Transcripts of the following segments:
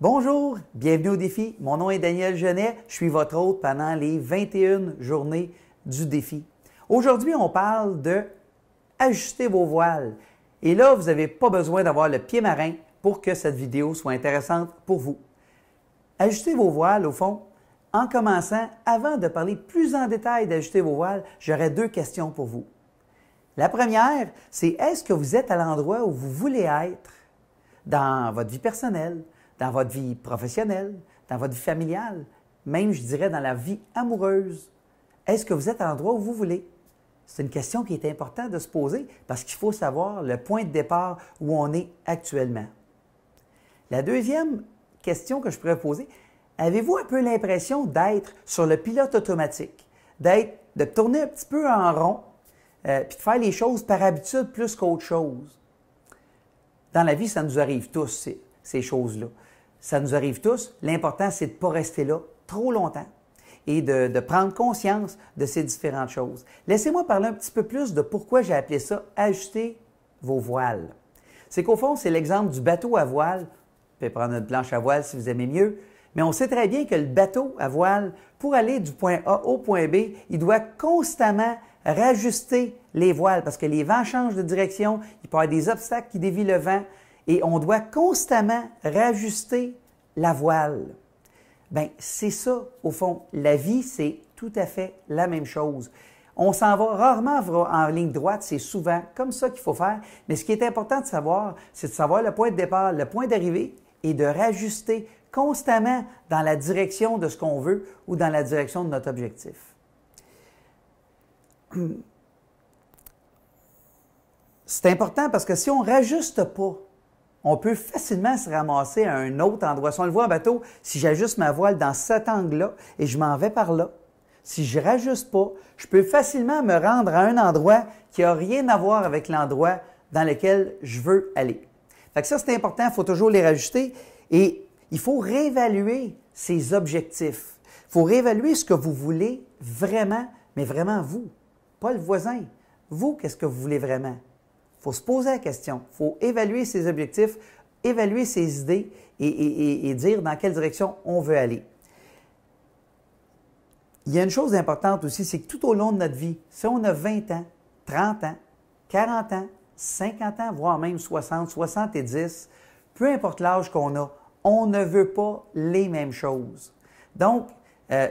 Bonjour, bienvenue au défi. Mon nom est Daniel Genet, je suis votre hôte pendant les 21 journées du défi. Aujourd'hui, on parle de ajuster vos voiles. Et là, vous n'avez pas besoin d'avoir le pied marin pour que cette vidéo soit intéressante pour vous. Ajuster vos voiles, au fond, en commençant, avant de parler plus en détail d'ajuster vos voiles, j'aurais deux questions pour vous. La première, c'est est-ce que vous êtes à l'endroit où vous voulez être dans votre vie personnelle, dans votre vie professionnelle, dans votre vie familiale, même, je dirais, dans la vie amoureuse? Est-ce que vous êtes à l'endroit où vous voulez? C'est une question qui est importante de se poser parce qu'il faut savoir le point de départ où on est actuellement. La deuxième question que je pourrais poser, avez-vous un peu l'impression d'être sur le pilote automatique, de tourner un petit peu en rond, puis de faire les choses par habitude plus qu'autre chose? Dans la vie, ça nous arrive tous, ces choses-là. Ça nous arrive tous. L'important, c'est de ne pas rester là trop longtemps et de prendre conscience de ces différentes choses. Laissez-moi parler un petit peu plus de pourquoi j'ai appelé ça « ajuster vos voiles ». C'est qu'au fond, c'est l'exemple du bateau à voile. Vous pouvez prendre une planche à voile si vous aimez mieux. Mais on sait très bien que le bateau à voile, pour aller du point A au point B, il doit constamment rajuster les voiles parce que les vents changent de direction, il peut y avoir des obstacles qui dévient le vent et on doit constamment rajuster la voile. Bien, c'est ça, au fond. La vie, c'est tout à fait la même chose. On s'en va rarement en ligne droite, c'est souvent comme ça qu'il faut faire. Mais ce qui est important de savoir, c'est de savoir le point de départ, le point d'arrivée et de rajuster constamment dans la direction de ce qu'on veut ou dans la direction de notre objectif. C'est important parce que si on ne rajuste pas, on peut facilement se ramasser à un autre endroit. Si on le voit en bateau, si j'ajuste ma voile dans cet angle-là et je m'en vais par là, si je ne rajuste pas, je peux facilement me rendre à un endroit qui n'a rien à voir avec l'endroit dans lequel je veux aller. Fait que ça, c'est important, il faut toujours les rajuster et il faut réévaluer ses objectifs. Il faut réévaluer ce que vous voulez vraiment, mais vraiment vous, pas le voisin. Vous, qu'est-ce que vous voulez vraiment? Il faut se poser la question. Il faut évaluer ses objectifs, évaluer ses idées et dire dans quelle direction on veut aller. Il y a une chose importante aussi, c'est que tout au long de notre vie, si on a 20 ans, 30 ans, 40 ans, 50 ans, voire même 60, 70, peu importe l'âge qu'on a, on ne veut pas les mêmes choses. Donc,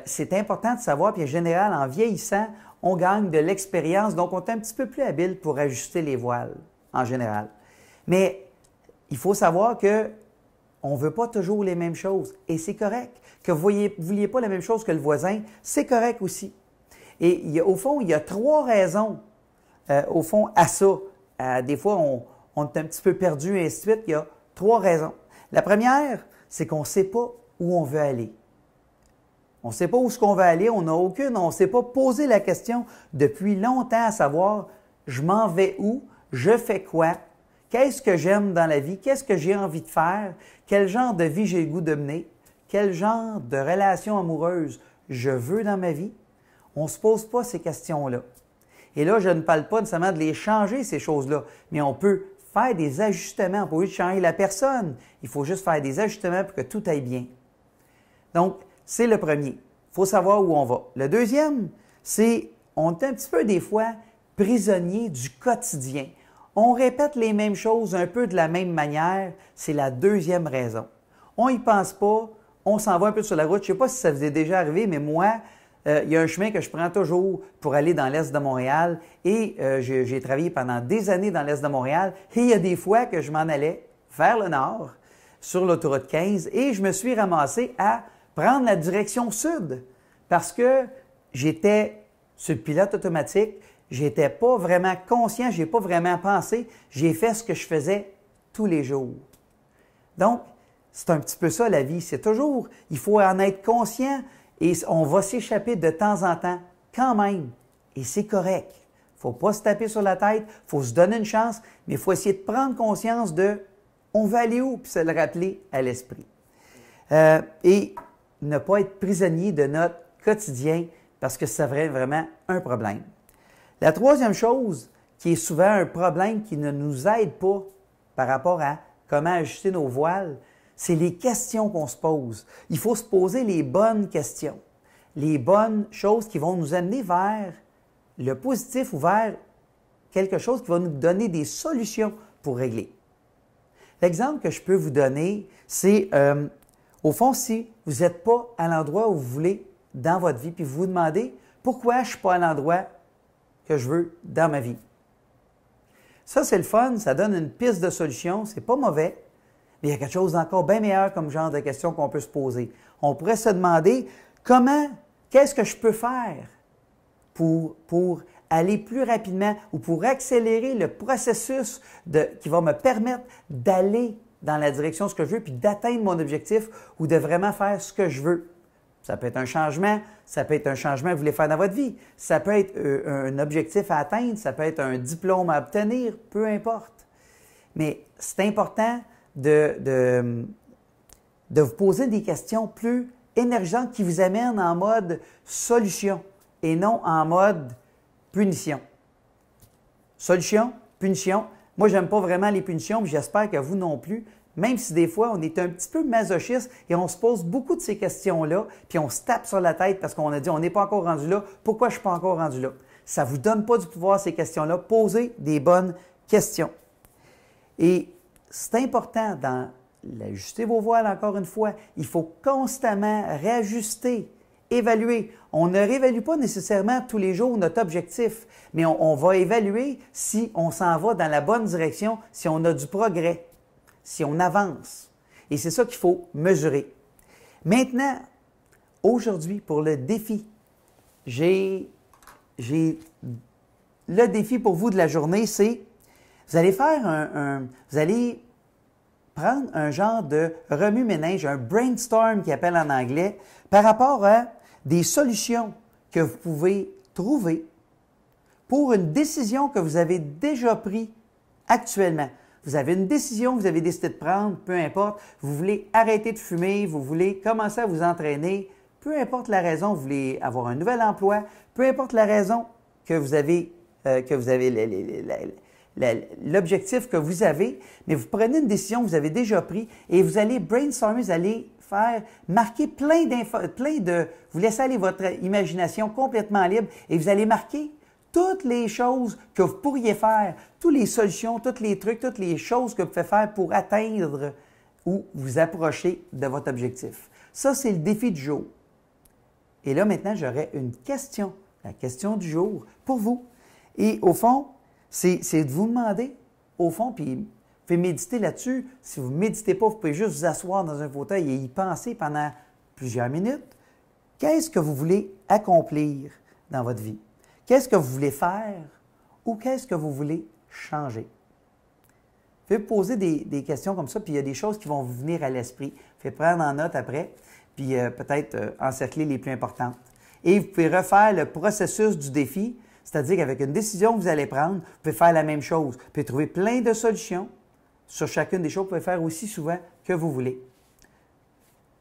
c'est important de savoir, puis en général, en vieillissant, on gagne de l'expérience, donc on est un petit peu plus habile pour ajuster les voiles, en général. Mais il faut savoir qu'on ne veut pas toujours les mêmes choses, et c'est correct. Que vous ne vouliez pas la même chose que le voisin, c'est correct aussi. Et au fond, il y a trois raisons, au fond, à ça. Des fois, on est un petit peu perdu, et ainsi de suite. Il y a trois raisons. La première, c'est qu'on ne sait pas où on veut aller. On ne sait pas où est-ce qu'on veut aller, on ne s'est pas posé la question depuis longtemps à savoir, je m'en vais où, je fais quoi, qu'est-ce que j'aime dans la vie, qu'est-ce que j'ai envie de faire, quel genre de vie j'ai le goût de mener, quel genre de relation amoureuse je veux dans ma vie. On ne se pose pas ces questions-là. Et là, je ne parle pas nécessairement de les changer, ces choses-là, mais on peut faire des ajustements. Pour changer la personne, il faut juste faire des ajustements pour que tout aille bien. Donc, c'est le premier. Il faut savoir où on va. Le deuxième, c'est on est un petit peu des fois prisonnier du quotidien. On répète les mêmes choses un peu de la même manière. C'est la deuxième raison. On n'y pense pas, on s'en va un peu sur la route. Je ne sais pas si ça vous est déjà arrivé, mais moi, il y a un chemin que je prends toujours pour aller dans l'Est de Montréal et j'ai travaillé pendant des années dans l'Est de Montréal et il y a des fois que je m'en allais vers le nord sur l'autoroute 15 et je me suis ramassé à prendre la direction sud parce que j'étais sur le pilote automatique, j'étais pas vraiment conscient, j'ai pas vraiment pensé, j'ai fait ce que je faisais tous les jours. Donc, c'est un petit peu ça la vie, c'est toujours, il faut en être conscient et on va s'échapper de temps en temps quand même et c'est correct. Il ne faut pas se taper sur la tête, il faut se donner une chance, mais il faut essayer de prendre conscience de on va aller où, puis se le rappeler à l'esprit. Et ne pas être prisonnier de notre quotidien parce que ça serait vraiment un problème. La troisième chose qui est souvent un problème qui ne nous aide pas par rapport à comment ajuster nos voiles, c'est les questions qu'on se pose. Il faut se poser les bonnes questions, les bonnes choses qui vont nous amener vers le positif ou vers quelque chose qui va nous donner des solutions pour régler. L'exemple que je peux vous donner, c'est, au fond, si vous n'êtes pas à l'endroit où vous voulez dans votre vie, puis vous vous demandez pourquoi je ne suis pas à l'endroit que je veux dans ma vie. Ça, c'est le fun, ça donne une piste de solution, c'est pas mauvais, mais il y a quelque chose d'encore bien meilleur comme genre de question qu'on peut se poser. On pourrait se demander qu'est-ce que je peux faire pour aller plus rapidement ou pour accélérer le processus qui va me permettre d'aller dans la direction de ce que je veux puis d'atteindre mon objectif ou de vraiment faire ce que je veux. Ça peut être un changement, ça peut être un changement que vous voulez faire dans votre vie, ça peut être un objectif à atteindre, ça peut être un diplôme à obtenir, peu importe. Mais c'est important de vous poser des questions plus énergisantes qui vous amènent en mode solution et non en mode punition. Solution, punition. Moi, je n'aime pas vraiment les punitions, mais j'espère que vous non plus. Même si des fois, on est un petit peu masochiste et on se pose beaucoup de ces questions-là, puis on se tape sur la tête parce qu'on a dit on n'est pas encore rendu là, pourquoi je ne suis pas encore rendu là? Ça ne vous donne pas du pouvoir, ces questions-là. Posez des bonnes questions. Et c'est important d'ajuster vos voiles, encore une fois. Il faut constamment réajuster, évaluer. On ne réévalue pas nécessairement tous les jours notre objectif, mais on va évaluer si on s'en va dans la bonne direction, si on a du progrès, si on avance. Et c'est ça qu'il faut mesurer. Maintenant, aujourd'hui, pour le défi, j'ai le défi pour vous de la journée, c'est vous allez faire vous allez prendre un genre de remue-ménage, un brainstorm qui appelle en anglais, par rapport à des solutions que vous pouvez trouver pour une décision que vous avez déjà prise actuellement. Vous avez une décision que vous avez décidé de prendre, peu importe, vous voulez arrêter de fumer, vous voulez commencer à vous entraîner, peu importe la raison, vous voulez avoir un nouvel emploi, peu importe la raison que vous avez l'objectif que vous avez, mais vous prenez une décision que vous avez déjà prise et vous allez brainstormer, vous allez marquer plein de... Vous laissez aller votre imagination complètement libre et vous allez marquer toutes les choses que vous pourriez faire, toutes les solutions, tous les trucs, toutes les choses que vous pouvez faire pour atteindre ou vous approcher de votre objectif. Ça, c'est le défi du jour. Et là, maintenant, j'aurais une question, la question du jour pour vous. Et au fond, c'est de vous demander, au fond, puis vous pouvez méditer là-dessus. Si vous ne méditez pas, vous pouvez juste vous asseoir dans un fauteuil et y penser pendant plusieurs minutes. Qu'est-ce que vous voulez accomplir dans votre vie? Qu'est-ce que vous voulez faire ou qu'est-ce que vous voulez changer? Vous pouvez poser des questions comme ça, puis il y a des choses qui vont vous venir à l'esprit. Vous pouvez prendre en note après, puis peut-être encercler les plus importantes. Et vous pouvez refaire le processus du défi, c'est-à-dire qu'avec une décision que vous allez prendre, vous pouvez faire la même chose. Vous pouvez trouver plein de solutions sur chacune des choses. Vous pouvez faire aussi souvent que vous voulez.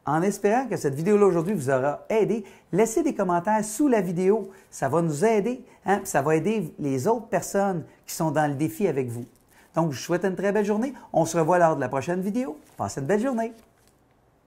En espérant que cette vidéo-là aujourd'hui vous aura aidé, laissez des commentaires sous la vidéo. Ça va nous aider, hein? Ça va aider les autres personnes qui sont dans le défi avec vous. Donc, je vous souhaite une très belle journée. On se revoit lors de la prochaine vidéo. Passez une belle journée.